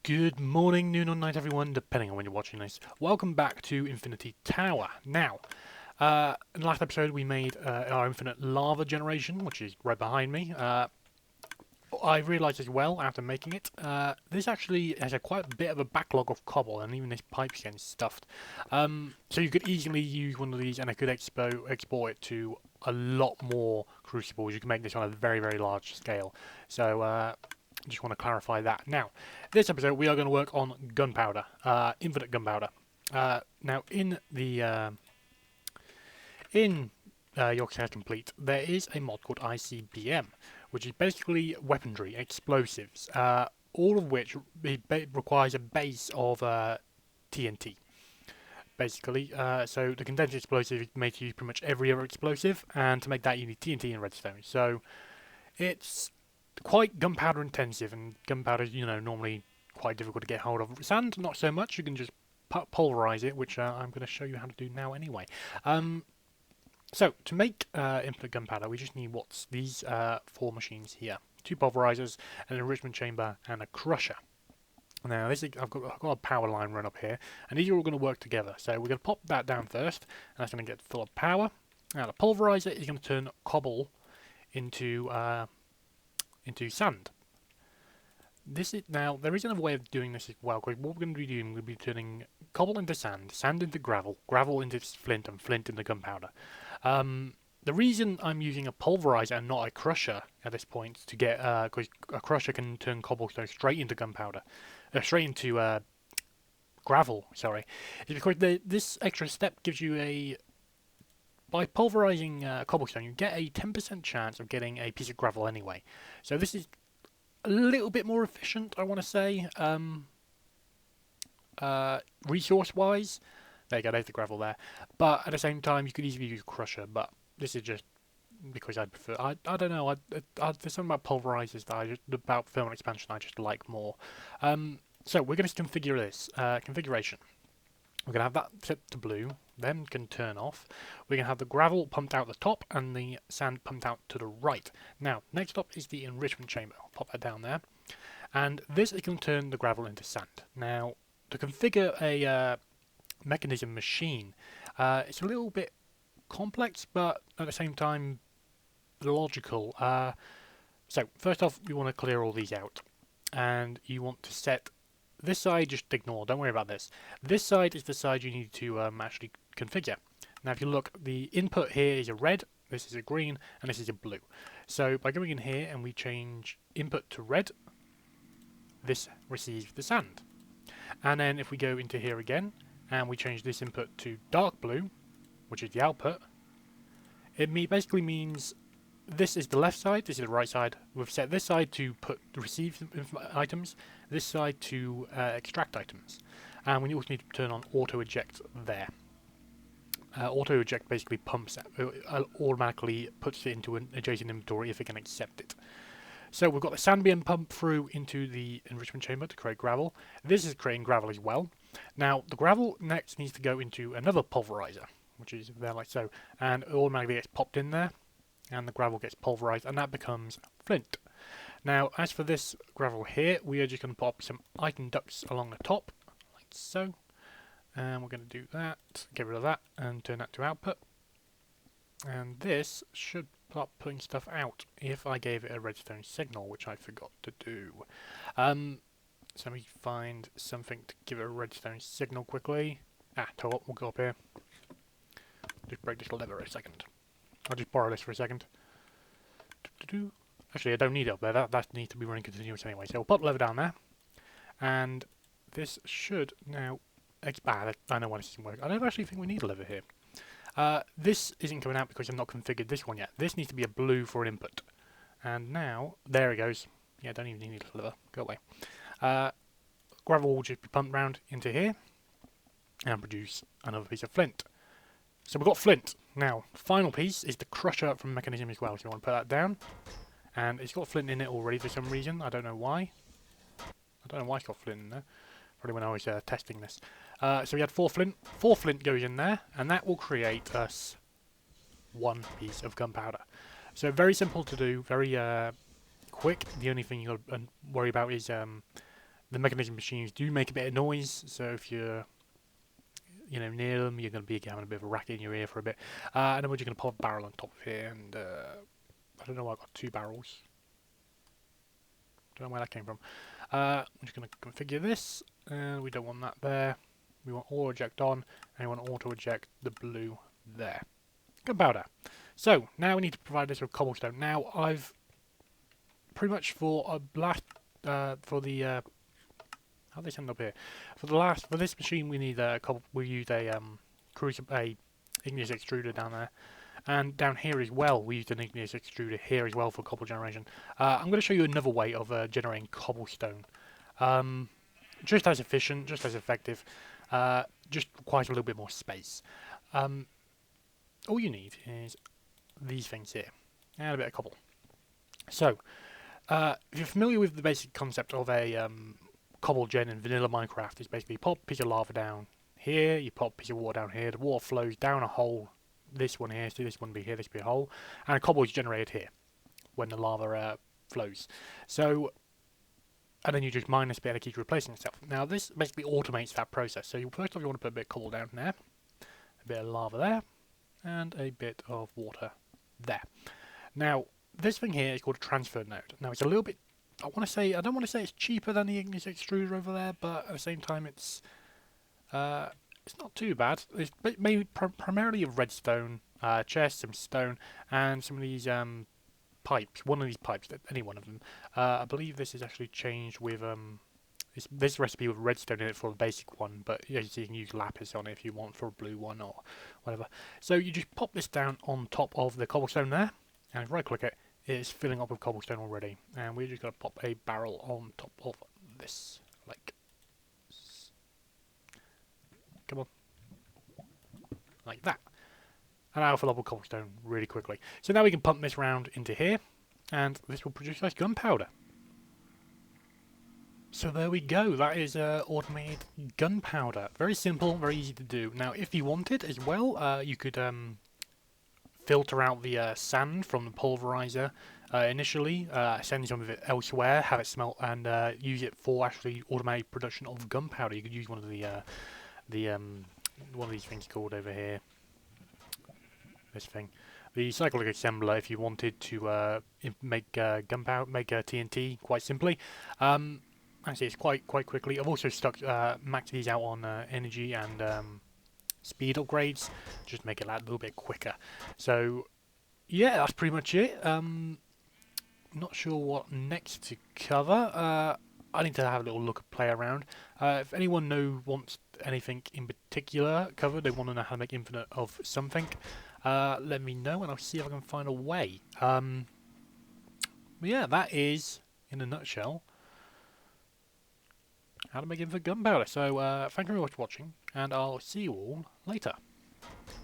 Good morning, noon or night everyone, depending on when you're watching this. Welcome back to Infinity Tower. Now, in the last episode we made our infinite lava generation, which is right behind me. I realised as well, after making it, this actually has quite a bit of a backlog of cobble, and even this pipe's getting stuffed. So you could easily use one of these, and I could export it to a lot more crucibles. You can make this on a very, very large scale. So, just want to clarify that. Now, this episode we are going to work on gunpowder, infinite gunpowder. Now, in the Yorkshire Complete, there is a mod called ICBM, which is basically weaponry, explosives, all of which requires a base of TNT. Basically, so the condensed explosive is made to use pretty much every other explosive, and to make that you need TNT and redstone. So it's quite gunpowder intensive, and gunpowder is, normally quite difficult to get hold of. Sand, not so much. You can just pulverize it, which I'm going to show you how to do now anyway. So to make infinite gunpowder, we just need these four machines here: two pulverizers, an enrichment chamber, and a crusher. Now I've got a power line run up here, and these are all going to work together. So we're going to pop that down first, and that's going to get full of power. Now the pulverizer is going to turn cobble into sand. Now there is another way of doing this as well, because what we're going to be doing, we'll be turning cobble into sand, sand into gravel, gravel into flint, and flint into gunpowder. The reason I'm using a pulverizer and not a crusher at this point to get, because a crusher can turn cobblestone straight into gunpowder, straight into gravel, sorry, is because this extra step gives you by pulverizing cobblestone, you get a 10% chance of getting a piece of gravel anyway. So this is a little bit more efficient, I want to say, resource-wise. There you go, there's the gravel there. But at the same time, you could easily use a crusher, but this is just because I prefer. I don't know. There's something about pulverizers that about thermal expansion I just like more. So we're going to configure this configuration. We're going to have that set to blue, then can turn off. We're going to have the gravel pumped out the top and the sand pumped out to the right. Now, next up is the enrichment chamber. I'll pop that down there. And this is going to turn the gravel into sand. Now, to configure a mechanism machine, it's a little bit complex, but at the same time, logical. So, first off, you want to clear all these out. And you want to set this side, just ignore, don't worry about this. This side is the side you need to actually configure. Now if you look, the input here is a red, this is a green, and this is a blue. So by going in here and we change input to red, this receives the sand. And then if we go into here again, and we change this input to dark blue, which is the output, it basically means this is the left side, this is the right side. We've set this side to receive items, this side to extract items. And we also need to turn on auto eject there. Auto eject basically automatically puts it into an adjacent inventory if it can accept it. So we've got the sand being pumped through into the enrichment chamber to create gravel. This is creating gravel as well. Now the gravel next needs to go into another pulverizer, which is there like so, and it automatically gets popped in there. And the gravel gets pulverized, and that becomes flint. Now, as for this gravel here, we are just going to pop some iron ducts along the top, like so. And we're going to do that, get rid of that, and turn that to output. And this should start putting stuff out if I gave it a redstone signal, which I forgot to do. So let me find something to give it a redstone signal quickly. Tell you what, we'll go up here. Just break this lever a second. I'll just borrow this for a second. Actually, I don't need it up there. That needs to be running continuous anyway. So we'll put the lever down there. And this should now expand. I know why this doesn't work. I don't actually think we need a lever here. This isn't coming out because I've not configured this one yet. This needs to be a blue for an input. And now, there it goes. Yeah, don't even need a lever. Go away. Gravel will just be pumped round into here. And produce another piece of flint. So we've got flint. Now, the final piece is the crusher from mechanism as well. So you want to put that down. And it's got flint in it already for some reason. I don't know why. I don't know why it's got flint in there. Probably when I was testing this. So we had 4 flint. 4 flint goes in there. And that will create us 1 piece of gunpowder. So very simple to do. Very quick. The only thing you've got to worry about is The mechanism machines do make a bit of noise, so if you're near them, you're going to be having a bit of a racket in your ear for a bit. And then we're just going to pop a barrel on top of here, and I don't know why I've got 2 barrels. Don't know where that came from. I'm just going to configure this, and we don't want that there. We want auto eject on, and we want auto eject the blue there. Gunpowder. So now we need to provide this with cobblestone. Now I've pretty much for a blast for the how they send up here for this machine we need we use a igneous extruder down there, and down here as well we used an igneous extruder here as well for cobble generation. I'm going to show you another way of generating cobblestone. Just as efficient, just as effective, just requires a little bit more space. All you need is these things here and a bit of cobble. So if you're familiar with the basic concept of a cobble gen in vanilla Minecraft, it's basically you pop a piece of lava down here, you pop a piece of water down here, the water flows down a hole, this one here, so this one be here, this be a hole, and a cobble is generated here when the lava flows. So, and then you just mine this bit and it keeps replacing itself. Now this basically automates that process. So first off you want to put a bit of cobble down there, a bit of lava there, and a bit of water there. Now this thing here is called a transfer node. Now it's a little bit, I don't want to say it's cheaper than the igneous extruder over there, but at the same time it's not too bad. It's made primarily of redstone, chest, some stone, and some of these pipes. One of these pipes, any one of them. I believe this is actually changed with this recipe with redstone in it for the basic one, but you can use lapis on it if you want for a blue one or whatever. So you just pop this down on top of the cobblestone there, and right click it. It's filling up with cobblestone already, and we're just going to pop a barrel on top of this, like that, and that'll fill up with cobblestone really quickly. So now we can pump this round into here, and this will produce us gunpowder. So there we go, that is automated gunpowder. Very simple, very easy to do. Now if you wanted as well, you could filter out the sand from the pulverizer initially, send some of it elsewhere, have it smelt, and use it for actually automatic production of gunpowder. You could use one of one of these things called over here, this thing, the cyclic assembler, if you wanted to make gunpowder, make TNT quite simply. Actually, it's quite quickly. I've also maxed these out on energy and speed upgrades, just make it a little bit quicker. So yeah, that's pretty much it. Not sure what next to cover. I need to have a little look, play around. If anyone wants anything in particular covered, they want to know how to make infinite of something, let me know and I'll see if I can find a way. But yeah, that is, in a nutshell, how to make infinite gunpowder. So thank you very much for watching, and I'll see you all later.